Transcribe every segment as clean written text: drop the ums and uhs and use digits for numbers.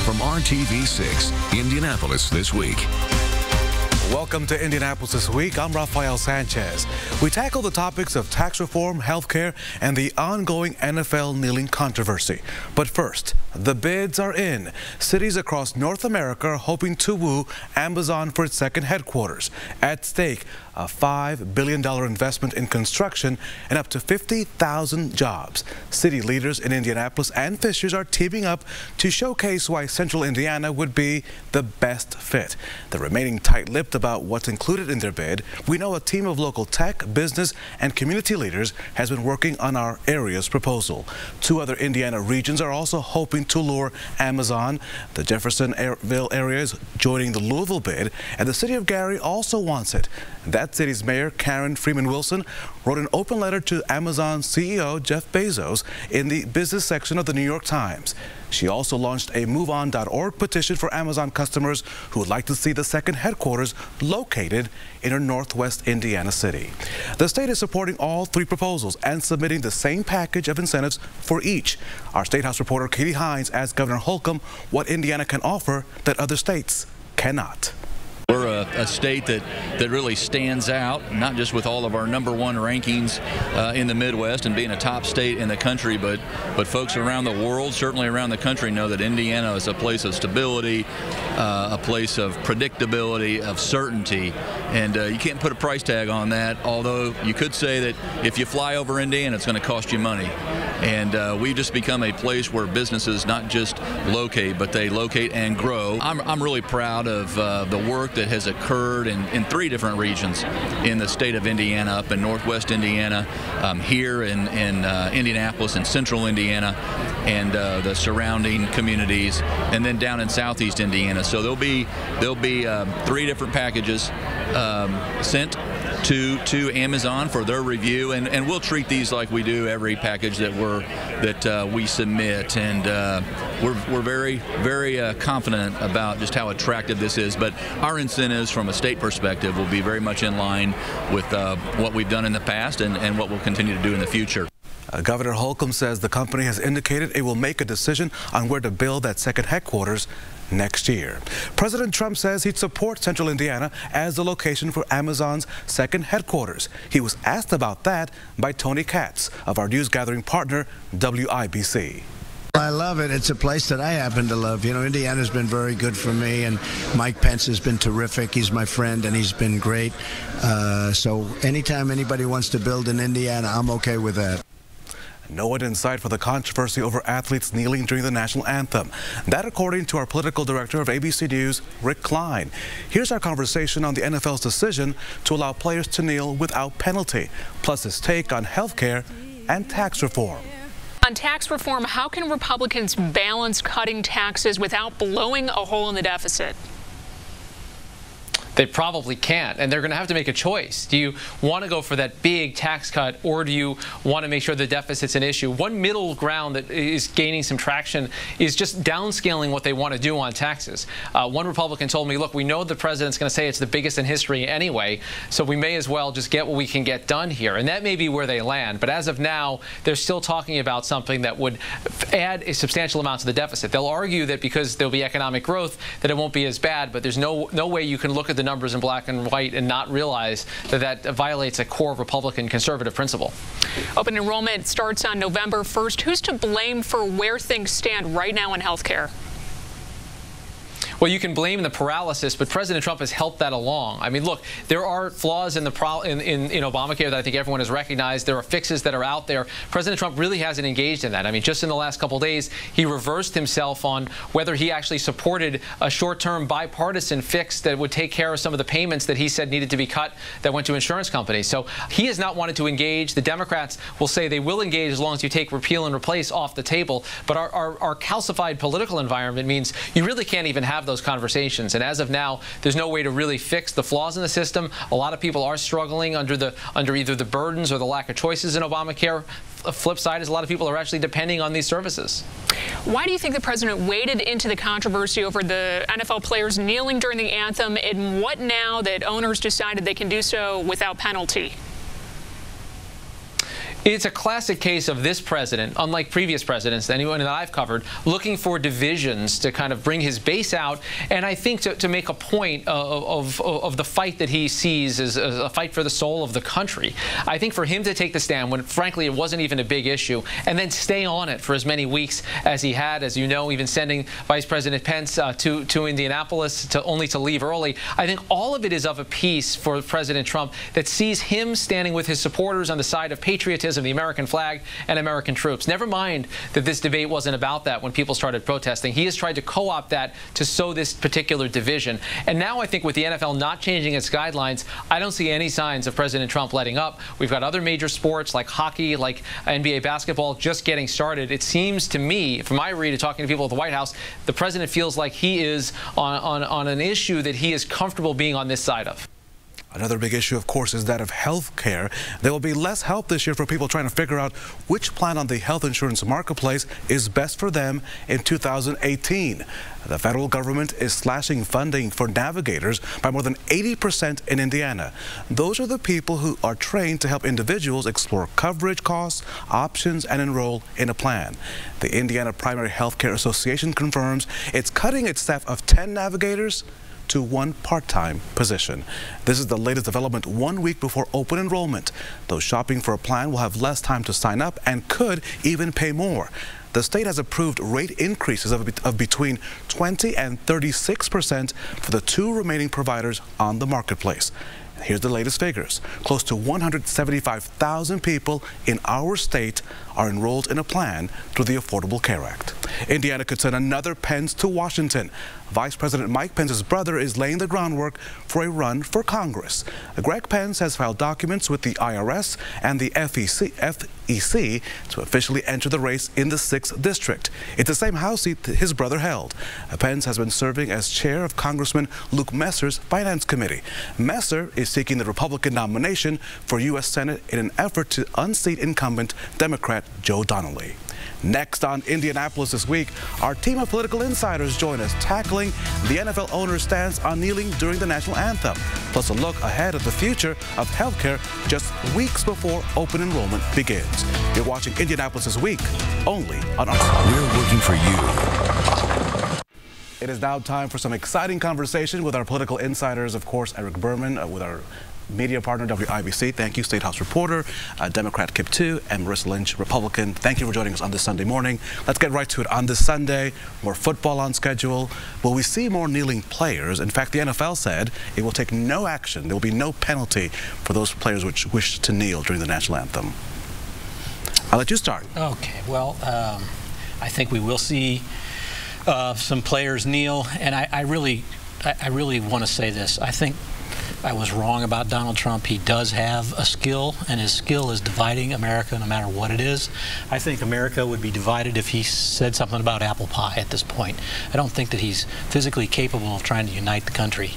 from RTV6, Indianapolis This Week. Welcome to Indianapolis This Week. I'm Rafael Sanchez. We tackle the topics of tax reform, healthcare, and the ongoing NFL kneeling controversy. But first, the bids are in. Cities across North America are hoping to woo Amazon for its second headquarters. At stake, a $5 billion investment in construction and up to 50,000 jobs. City leaders in Indianapolis and Fishers are teaming up to showcase why Central Indiana would be the best fit. The remaining tight-lipped about what's included in their bid, we know a team of local tech, business, and community leaders has been working on our area's proposal. Two other Indiana regions are also hoping to lure Amazon. The Jeffersonville area is joining the Louisville bid, and the city of Gary also wants it. That city's mayor, Karen Freeman Wilson, wrote an open letter to Amazon CEO Jeff Bezos in the business section of the New York Times. She also launched a MoveOn.org petition for Amazon customers who would like to see the second headquarters located in her northwest Indiana city. The state is supporting all three proposals and submitting the same package of incentives for each. Our State House reporter Katie Hines asked Governor Holcomb what Indiana can offer that other states cannot. We're a state that really stands out, not just with all of our #1 rankings in the Midwest and being a top state in the country, but folks around the world, certainly around the country, know that Indiana is a place of stability, a place of predictability, of certainty, and you can't put a price tag on that, although you could say that if you fly over Indiana, it's going to cost you money. And we've just become a place where businesses not just locate, but they locate and grow. I'm really proud of the work that has occurred in 3 different regions in the state of Indiana, up in northwest Indiana, here in Indianapolis and central Indiana, and the surrounding communities, and then down in southeast Indiana. So there'll be 3 different packages sent to Amazon for their review, and we'll treat these like we do every package that we submit, and we're very confident about just how attractive this is. But our incentives from a state perspective will be very much in line with what we've done in the past and what we'll continue to do in the future. Governor Holcomb says the company has indicated it will make a decision on where to build that second headquarters next year. President Trump says he'd support Central Indiana as the location for Amazon's second headquarters. He was asked about that by Tony Katz of our news gathering partner, WIBC. I love it. It's a place that I happen to love. You know, Indiana's been very good for me, and Mike Pence has been terrific. He's my friend, and he's been great. So anytime anybody wants to build in Indiana, I'm okay with that. No one in sight for the controversy over athletes kneeling during the national anthem. That according to our political director of ABC News, Rick Klein. Here's our conversation on the NFL's decision to allow players to kneel without penalty, plus his take on health care and tax reform. On tax reform, how can Republicans balance cutting taxes without blowing a hole in the deficit? They probably can't, and they're going to have to make a choice. Do you want to go for that big tax cut, or do you want to make sure the deficit's an issue? One middle ground that is gaining some traction is just downscaling what they want to do on taxes. One Republican told me, look, we know the president's going to say it's the biggest in history anyway, so we may as well just get what we can get done here. And that may be where they land. But as of now, they're still talking about something that would add a substantial amount to the deficit. They'll argue that because there'll be economic growth, that it won't be as bad, but there's no way you can look at the numbers in black and white and not realize that violates a core Republican conservative principle. Open enrollment starts on November 1st. Who's to blame for where things stand right now in health care? Well, you can blame the paralysis, but President Trump has helped that along. I mean, look, there are flaws in Obamacare that I think everyone has recognized. There are fixes that are out there. President Trump really hasn't engaged in that. I mean, just in the last couple of days, he reversed himself on whether he actually supported a short-term bipartisan fix that would take care of some of the payments that he said needed to be cut that went to insurance companies. So he has not wanted to engage. The Democrats will say they will engage as long as you take repeal and replace off the table. But our calcified political environment means you really can't even have those conversations. And as of now, there's no way to really fix the flaws in the system. A lot of people are struggling under either the burdens or the lack of choices in Obamacare. The flip side is a lot of people are actually depending on these services. Why do you think the president waded into the controversy over the NFL players kneeling during the anthem, and what now that owners decided they can do so without penalty? It's a classic case of this president, unlike previous presidents, anyone that I've covered, looking for divisions to kind of bring his base out, and I think to make a point of the fight that he sees as a fight for the soul of the country. I think for him to take the stand when, frankly, it wasn't even a big issue, and then stay on it for as many weeks as he had, as you know, even sending Vice President Pence to Indianapolis only to leave early. I think all of it is of a piece for President Trump that sees him standing with his supporters on the side of patriotism, the American flag, and American troops. Never mind that this debate wasn't about that when people started protesting. He has tried to co-opt that to sow this particular division. And now I think with the NFL not changing its guidelines, I don't see any signs of President Trump letting up. We've got other major sports like hockey, like NBA basketball just getting started. It seems to me, from my read of talking to people at the White House, the president feels like he is on an issue that he is comfortable being on this side of. Another big issue, of course, is that of health care. There will be less help this year for people trying to figure out which plan on the health insurance marketplace is best for them in 2018. The federal government is slashing funding for navigators by more than 80% in Indiana. Those are the people who are trained to help individuals explore coverage costs, options, and enroll in a plan. The Indiana Primary Health Care Association confirms it's cutting its staff of 10 navigators to 1 part-time position. This is the latest development 1 week before open enrollment. Those shopping for a plan will have less time to sign up and could even pay more. The state has approved rate increases of between 20 and 36% for the 2 remaining providers on the marketplace. Here's the latest figures. Close to 175,000 people in our state are enrolled in a plan through the Affordable Care Act. Indiana could send another Pence to Washington. Vice President Mike Pence's brother is laying the groundwork for a run for Congress. Greg Pence has filed documents with the IRS and the FEC to officially enter the race in the 6th District. It's the same House seat his brother held. Pence has been serving as chair of Congressman Luke Messer's Finance Committee. Messer is seeking the Republican nomination for U.S. Senate in an effort to unseat incumbent Democrat Joe Donnelly. Next on Indianapolis this week, our team of political insiders join us tackling the NFL owner's stance on kneeling during the national anthem, plus a look ahead at the future of healthcare just weeks before open enrollment begins. You're watching Indianapolis this week, only on our... We're working for you. It is now time for some exciting conversation with our political insiders, of course, Eric Berman, with our media partner, WIBC. Thank you, State House reporter, Democrat Kip 2, and Marissa Lynch, Republican. Thank you for joining us on this Sunday morning. Let's get right to it. On this Sunday, more football on schedule. Will we see more kneeling players? In fact, the NFL said it will take no action. There will be no penalty for those players which wish to kneel during the national anthem. I'll let you start. Okay. Well, I think we will see some players kneel, and I really want to say this. I think I was wrong about Donald Trump. He does have a skill, and his skill is dividing America no matter what it is. I think America would be divided if he said something about apple pie at this point. I don't think that he's physically capable of trying to unite the country.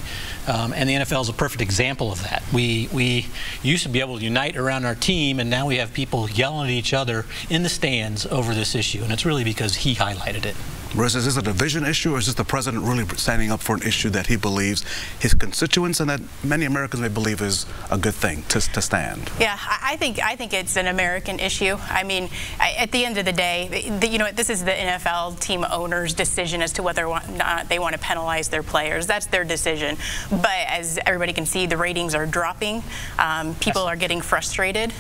And the NFL is a perfect example of that. We used to be able to unite around our team, and now we have people yelling at each other in the stands over this issue, and it's really because he highlighted it. Marissa, is this a division issue, or is this the president really standing up for an issue that he believes his constituents and that many Americans may believe is a good thing to stand? Yeah, I think it's an American issue. I mean, at the end of the day, you know, this is the NFL team owner's decision as to whether or not they want to penalize their players. That's their decision. But as everybody can see, the ratings are dropping. People are getting frustrated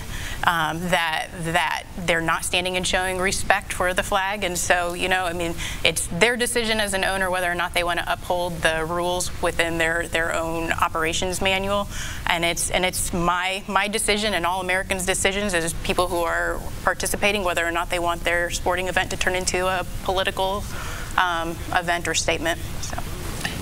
that they're not standing and showing respect for the flag. And so, you know, I mean, it's their decision as an owner whether or not they want to uphold the rules within their own operations manual. And it's my decision and all Americans' decisions as people who are participating whether or not they want their sporting event to turn into a political event or statement. So.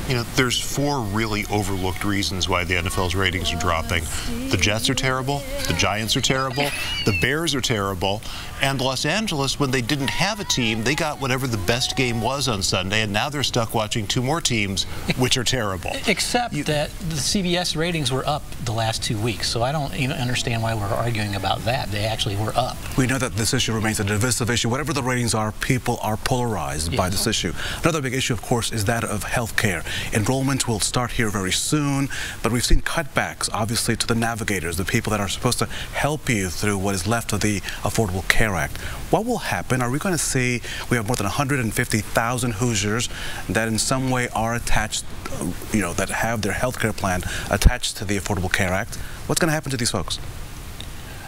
You know, there's 4 really overlooked reasons why the NFL's ratings are dropping. The Jets are terrible, the Giants are terrible, the Bears are terrible, and Los Angeles, when they didn't have a team, they got whatever the best game was on Sunday, and now they're stuck watching 2 more teams, which are terrible. Except that the CBS ratings were up the last 2 weeks, so I don't even understand why we're arguing about that. They actually were up. We know that this issue remains a divisive issue. Whatever the ratings are, people are polarized by this issue. Another big issue, of course, is that of health care. Enrollment will start here very soon, but we've seen cutbacks, obviously, to the navigators, the people that are supposed to help you through what is left of the Affordable Care Act. What will happen? Are we going to see, we have more than 150,000 Hoosiers that in some way are attached, that have their health care plan attached to the Affordable Care Act. What's going to happen to these folks?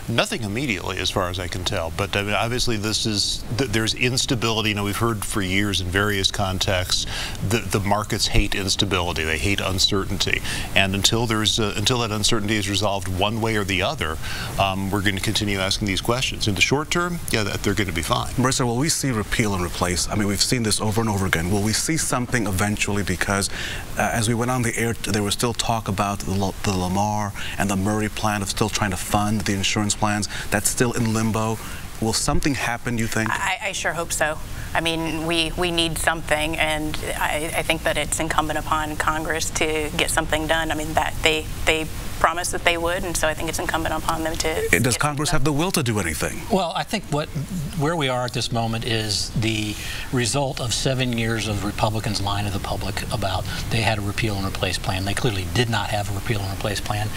Nothing immediately, as far as I can tell. But I mean, obviously, there's instability. We've heard for years in various contexts the markets hate instability. They hate uncertainty. And until that uncertainty is resolved one way or the other, we're going to continue asking these questions. In the short term, yeah, they're going to be fine. Marissa, will we see repeal and replace? I mean, we've seen this over and over again. Will we see something eventually? Because as we went on the air, there was still talk about the Lamar and the Murray plan of still trying to fund the insurance plans. That's still in limbo. Will something happen, you think? I sure hope so. I mean, we need something, and I think that it's incumbent upon Congress to get something done. I mean, that they promised that they would, and so I think it's incumbent upon them to. Does Congress have the will to do anything? Well, I think where we are at this moment is the result of 7 years of Republicans lying to the public about they had a repeal and replace plan. They clearly did not have a repeal and replace plan.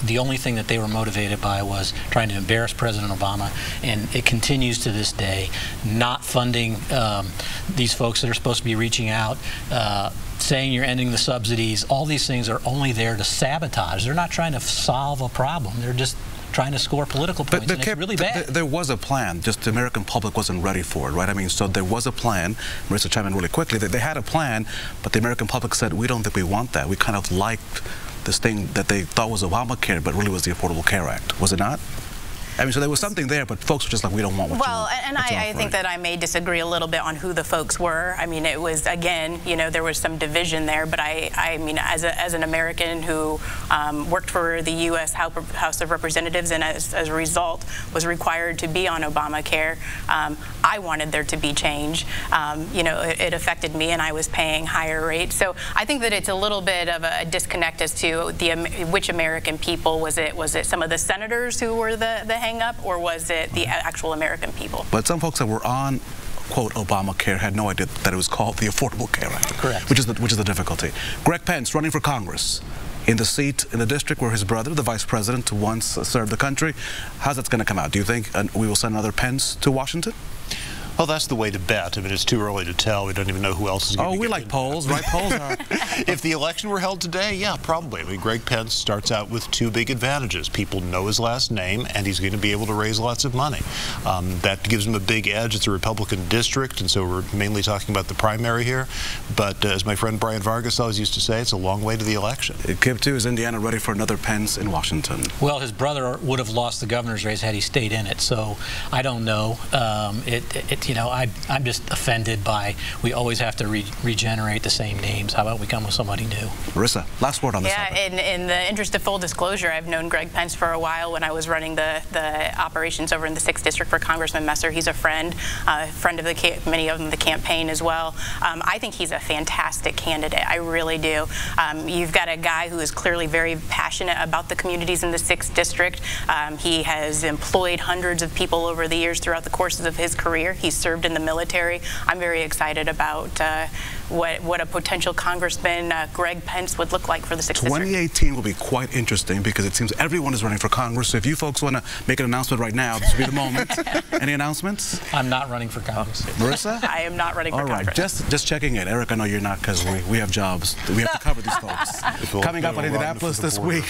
The only thing that they were motivated by was trying to embarrass President Obama, and it continues to this day, not funding these folks that are supposed to be reaching out, saying you're ending the subsidies. All these things are only there to sabotage. They're not trying to solve a problem. They're just trying to score political points, and it's really bad. There was a plan, just the American public wasn't ready for it, right? I mean, so there was a plan. Marissa, chime in really quickly. They had a plan, but the American public said, we don't think we want that. We kind of liked this thing that they thought was Obamacare, but really was the Affordable Care Act. Was it not? I mean, so there was something there, but folks were just like, we don't want what you want. Well, and I think that I may disagree a little bit on who the folks were. I mean, it was, again, there was some division there, but I mean, as an American who worked for the U.S. House of Representatives and as a result was required to be on Obamacare, I wanted there to be change. It affected me, and I was paying higher rates. So I think that it's a little bit of a disconnect as to which American people. Was it some of the senators who were the hang up, or was it the actual American people? But some folks that were on, quote, Obamacare had no idea that it was called the Affordable Care Act. Correct. Which is the difficulty. Greg Pence running for Congress in the seat in the district where his brother, the vice president, once served the country. How's that going to come out? Do you think we will send another Pence to Washington? Well, that's the way to bet. I mean, it's too early to tell. We don't even know who else is going to get we like in. Polls, right? Polls are... If the election were held today, yeah, probably. I mean, Greg Pence starts out with two big advantages. People know his last name, and he's going to be able to raise lots of money. That gives him a big edge. It's a Republican district, and so we're mainly talking about the primary here. But as my friend Brian Vargas always used to say, it's a long way to the election. Kip, too, is Indiana ready for another Pence in Washington? Well, his brother would have lost the governor's race had he stayed in it, so I don't know. I'm just offended by we always have to regenerate the same names. How about we come with somebody new? Marissa, last word on this topic. Yeah, in the interest of full disclosure, I've known Greg Pence for a while when I was running the operations over in the 6th District for Congressman Messer. He's a friend of many of them the campaign as well. I think he's a fantastic candidate. I really do. You've got a guy who is clearly very passionate about the communities in the 6th District. He has employed hundreds of people over the years throughout the courses of his career. He's served in the military. I'm very excited about what a potential Congressman Greg Pence would look like for the 6th District. 2018 will be quite interesting because it seems everyone is running for Congress. So if you folks want to make an announcement right now, this would be the moment. Any announcements? I'm not running for Congress. Marissa? I am not running for Congress. All right, just checking in. Eric, I know you're not because we have jobs. We have to cover these folks. Coming up on Indianapolis this week,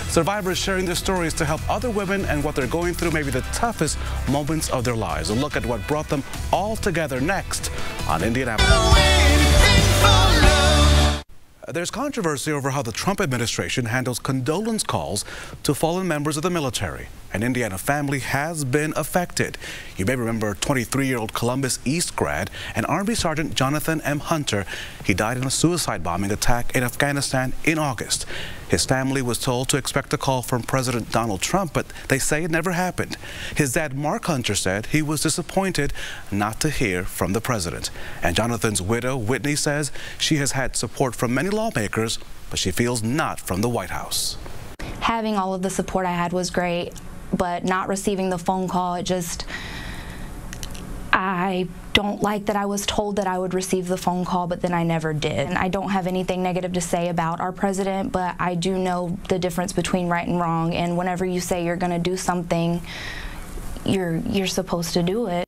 survivors sharing their stories to help other women and what they're going through, maybe the toughest moments of their lives. A look at what brought them all together next on Indianapolis. There's controversy over how the Trump administration handles condolence calls to fallen members of the military. An Indiana family has been affected. You may remember 23-year-old Columbus East grad and Army Sergeant Jonathan M. Hunter. He died in a suicide bombing attack in Afghanistan in August. His family was told to expect a call from President Donald Trump, but they say it never happened. His dad, Mark Hunter, said he was disappointed not to hear from the president. And Jonathan's widow, Whitney, says she has had support from many lawmakers, but she feels not from the White House. Having all of the support I had was great, but not receiving the phone call, I don't like that I was told that I would receive the phone call, but then I never did. And I don't have anything negative to say about our president, but I do know the difference between right and wrong, and whenever you say you're going to do something, you're supposed to do it.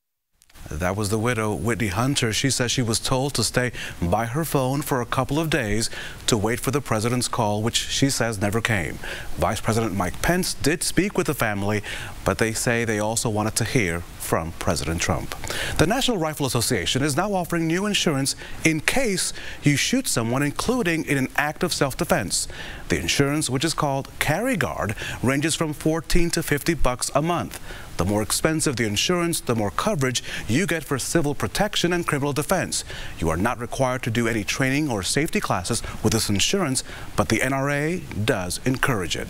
That was the widow, Whitney Hunter. She says she was told to stay by her phone for a couple of days to wait for the president's call, which she says never came. Vice President Mike Pence did speak with the family, but they say they also wanted to hear from President Trump. The National Rifle Association is now offering new insurance in case you shoot someone, including in an act of self-defense. The insurance, which is called Carry Guard, ranges from $14 to $50 a month. The more expensive the insurance, the more coverage you get for civil protection and criminal defense. You are not required to do any training or safety classes with this insurance, but the NRA does encourage it.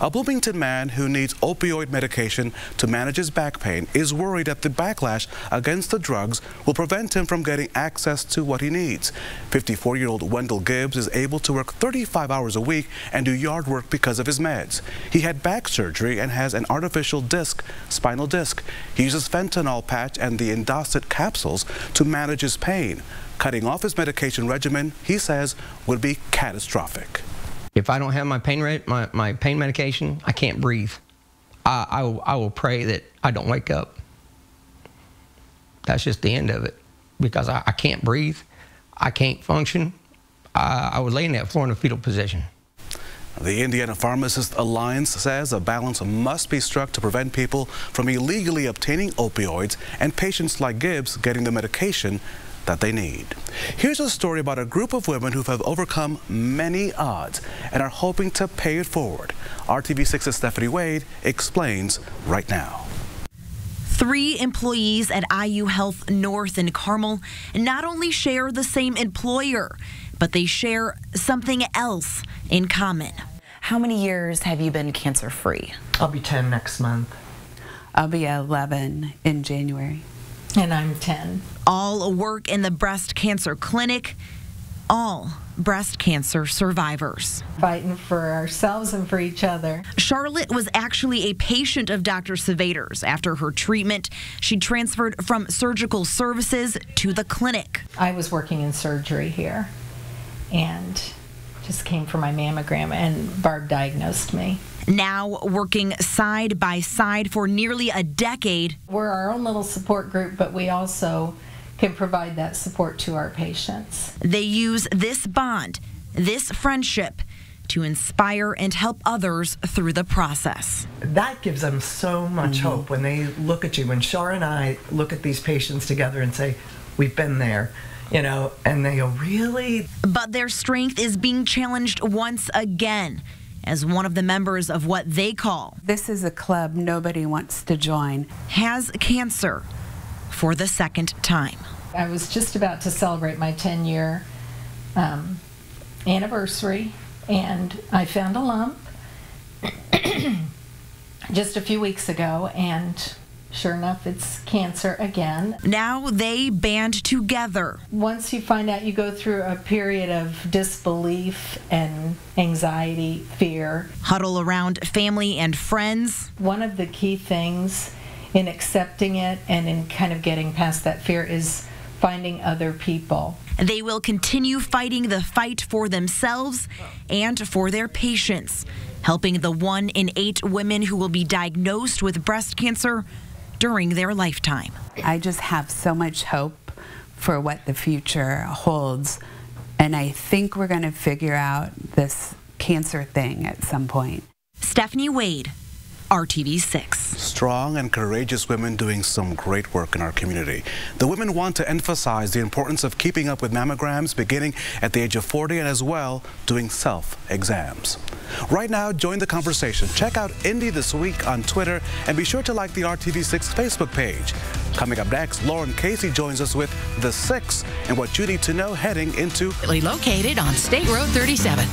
A Bloomington man who needs opioid medication to manage his back pain is worried that the backlash against the drugs will prevent him from getting access to what he needs. 54-year-old Wendell Gibbs is able to work 35 hours a week and do yard work because of his meds. He had back surgery and has an artificial spinal disc. He uses fentanyl patch and the Indocet capsules to manage his pain. Cutting off his medication regimen, he says, would be catastrophic. If I don't have my pain medication, I can't breathe. I will pray that I don't wake up. That's just the end of it, because I can't breathe. I can't function. I would lay in that floor in a fetal position. The Indiana Pharmacists Alliance says a balance must be struck to prevent people from illegally obtaining opioids and patients like Gibbs getting the medication that they need. Here's a story about a group of women who have overcome many odds and are hoping to pay it forward. RTV6's Stephanie Wade explains right now. 3 employees at IU Health North in Carmel not only share the same employer, but they share something else in common. How many years have you been cancer-free? I'll be 10 next month. I'll be 11 in January. And I'm 10. All work in the breast cancer clinic, all breast cancer survivors. Fighting for ourselves and for each other. Charlotte was actually a patient of Dr. Savader's. After her treatment, she transferred from surgical services to the clinic. I was working in surgery here and just came for my mammogram, and Barb diagnosed me. Now working side by side for nearly a decade. We're our own little support group, but we also can provide that support to our patients. They use this bond, this friendship, to inspire and help others through the process. That gives them so much hope when they look at you. When Shar and I look at these patients together and say, we've been there, you know, and they go, really? But their strength is being challenged once again as one of the members of what they call, this is a club nobody wants to join, has cancer for the second time. I was just about to celebrate my 10-year anniversary, and I found a lump just a few weeks ago, and sure enough, it's cancer again. Now they band together. Once you find out, you go through a period of disbelief and anxiety, fear. Huddle around family and friends. One of the key things in accepting it and in kind of getting past that fear is finding other people. They will continue fighting the fight for themselves and for their patients, helping the 1 in 8 women who will be diagnosed with breast cancer during their lifetime. I just have so much hope for what the future holds, and I think we're going to figure out this cancer thing at some point. Stephanie Wade, RTV6. Strong and courageous women doing some great work in our community. The women want to emphasize the importance of keeping up with mammograms beginning at the age of 40 and as well doing self-exams. Right now, join the conversation. Check out Indy This Week on Twitter and be sure to like the RTV6 Facebook page. Coming up next, Lauren Casey joins us with The 6 and what you need to know heading into... Located on State Road 37.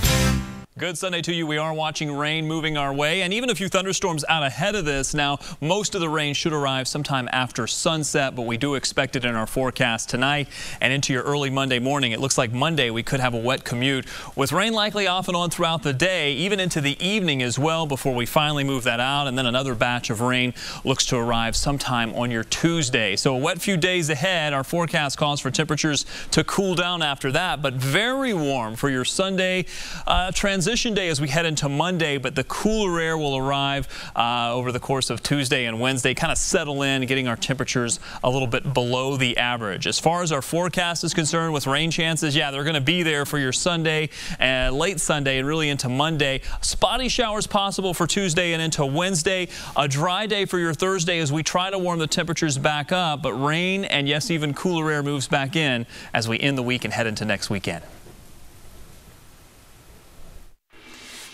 Good Sunday to you. We are watching rain moving our way, and even a few thunderstorms out ahead of this. Now, most of the rain should arrive sometime after sunset, but we do expect it in our forecast tonight and into your early Monday morning. It looks like Monday we could have a wet commute with rain likely off and on throughout the day, even into the evening as well, before we finally move that out. And then another batch of rain looks to arrive sometime on your Tuesday. So a wet few days ahead. Our forecast calls for temperatures to cool down after that, but very warm for your Sunday transition day as we head into Monday, but the cooler air will arrive over the course of Tuesday and Wednesday, kind of settle in, getting our temperatures a little bit below the average. As far as our forecast is concerned with rain chances, yeah, they're going to be there for your Sunday and late Sunday and really into Monday. Spotty showers possible for Tuesday and into Wednesday. A dry day for your Thursday as we try to warm the temperatures back up, but rain and yes, even cooler air moves back in as we end the week and head into next weekend.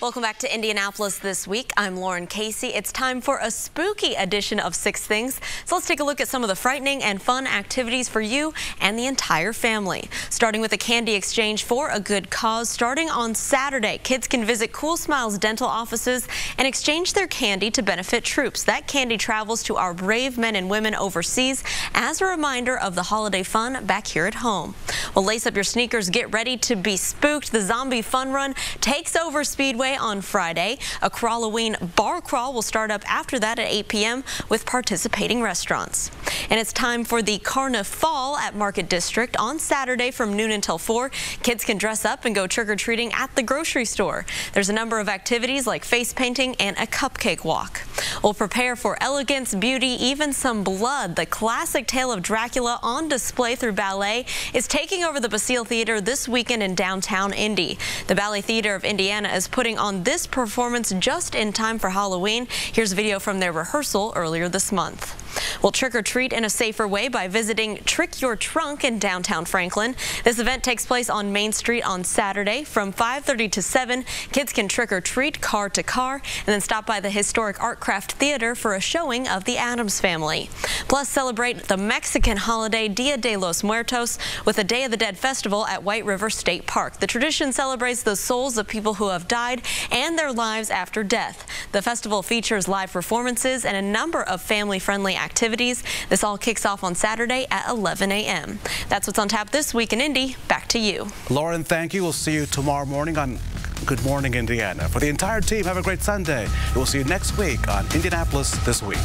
Welcome back to Indianapolis This Week. I'm Lauren Casey. It's time for a spooky edition of 6 Things. So let's take a look at some of the frightening and fun activities for you and the entire family. Starting with a candy exchange for a good cause. Starting on Saturday, kids can visit Cool Smiles dental offices and exchange their candy to benefit troops. That candy travels to our brave men and women overseas as a reminder of the holiday fun back here at home. Well, lace up your sneakers, get ready to be spooked. The Zombie Fun Run takes over Speedway on Friday. A Crawloween bar crawl will start up after that at 8 p.m. with participating restaurants. And it's time for the Carnival at Market District on Saturday from noon until 4. Kids can dress up and go trick-or-treating at the grocery store. There's a number of activities like face painting and a cupcake walk. We'll prepare for elegance, beauty, even some blood. The classic tale of Dracula on display through ballet is taking over the Basile Theater this weekend in downtown Indy. The Ballet Theater of Indiana is putting on this performance just in time for Halloween. Here's a video from their rehearsal earlier this month. We'll trick-or-treat in a safer way by visiting Trick Your Trunk in downtown Franklin. This event takes place on Main Street on Saturday from 5:30 to 7. Kids can trick-or-treat car to car and then stop by the historic Artcraft Theater for a showing of the Addams Family. Plus, celebrate the Mexican holiday Dia de los Muertos with a Day of the Dead festival at White River State Park. The tradition celebrates the souls of people who have died and their lives after death. The festival features live performances and a number of family-friendly activities. This all kicks off on Saturday at 11 a.m. That's what's on tap this week in Indy. Back to you. Lauren, thank you. We'll see you tomorrow morning on Good Morning Indiana. For the entire team, have a great Sunday. We'll see you next week on Indianapolis This Week.